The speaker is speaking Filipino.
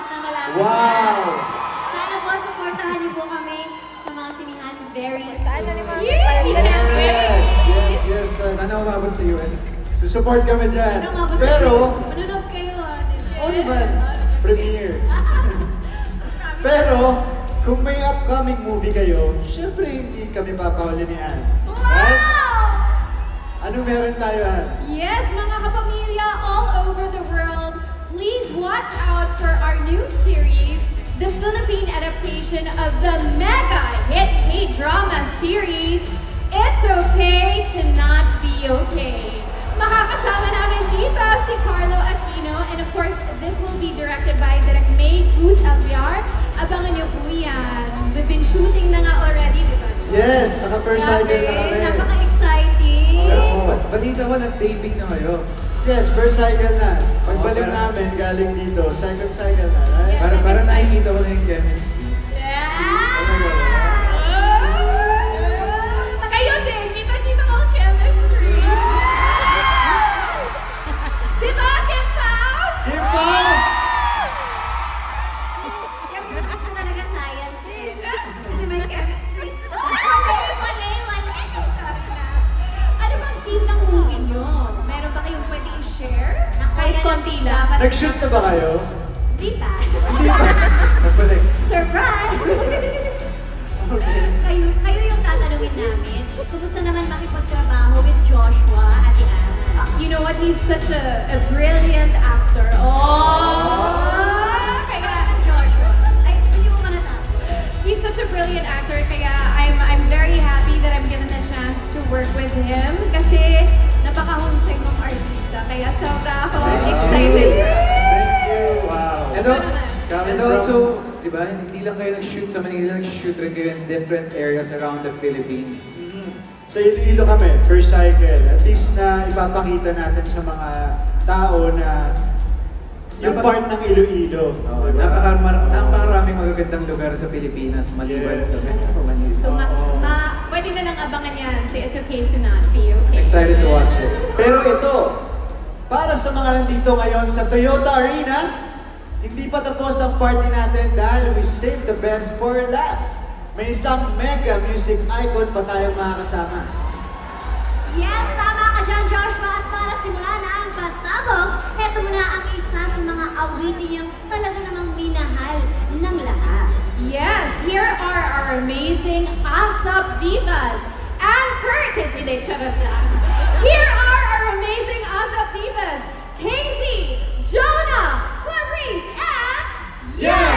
na malapit. Wow! Sana po, supportahan niyo po kami sa mga sinihan. Very Sana ni Mama. Yes. Sana umabot sa US. Susupport kami dyan. Ano umabot Pero, sa manunod kayo oo naman, premiere. Pero, kung may upcoming movie kayo, syempre hindi kami papahuli ni Ann. Right? Ano meron tayo, Ann? Yes, mga kapamilya all over the world, please watch out for our new series, the Philippine adaptation of the mega hit K-drama series, It's Okay to Not Be Okay. Makakasama namin dito si Carlo Aquino, and of course, this will be directed by Direk May Cruz Alviar. Abangan niyo po yan. We've been shooting na nga already, di ba? Yes, naka-first cycle na kami. Napaka-exciting. Balita ko, nag-taping na kayo. Yes, first cycle na. Pagbalik Oh, namin, galing dito, second cycle na, right? Para nakikita ko na yung chemistry. Kayo din, kita-kita ko ang chemistry. Di ba, Kim Paus? Kim Pao! Yung talaga science eh. Kasi may chemistry. Ano ba ang theme ng movie nyo? Meron ba kayong pwede i-share? Kahit konti lang. Nag-shoot na ba kayo? Di ba? Hindi pa. Nagbalik. Surprise! Okay. kayo yung tatanungin namin. Kumusta naman makipagtrabaho with Joshua at Ann? You know what? He's such a brilliant actor. Kaya, Joshua. Ay, hindi mo manatapos. he's such a brilliant actor. Kaya I'm very happy that I'm given the chance to work with him. Kasi napaka-husay mong artista. Kaya sobra ako excited. Thank you. Wow. And also, di ba, hindi lang kayo nag-shoot sa Manila, nag-shoot rin kayo in different areas around the Philippines. Sa Iloilo kami, first cycle. At least na ipapakita natin sa mga tao na yung part ng Iloilo. Oh, napakaraming magagandang lugar sa Pilipinas, maliban sa Metro Manila. So, pwede na lang abangan yan. Say, it's okay to not be okay. Excited to watch it. Pero ito, para sa mga nandito ngayon sa Toyota Arena, hindi pa tapos ang party natin dahil we saved the best for last. May isang mega music icon pa tayong makakasama. Yes, tama ka dyan, Joshua. At para simulan na ang pasabog, heto muna ang isa sa mga awitin yung talaga namang minahal ng lahat. Yes, here are our amazing ASAP divas. And Curtis, hindi, charot lang. Here are our amazing ASAP divas. Casey, Jonah, Clarice, and... Yeah!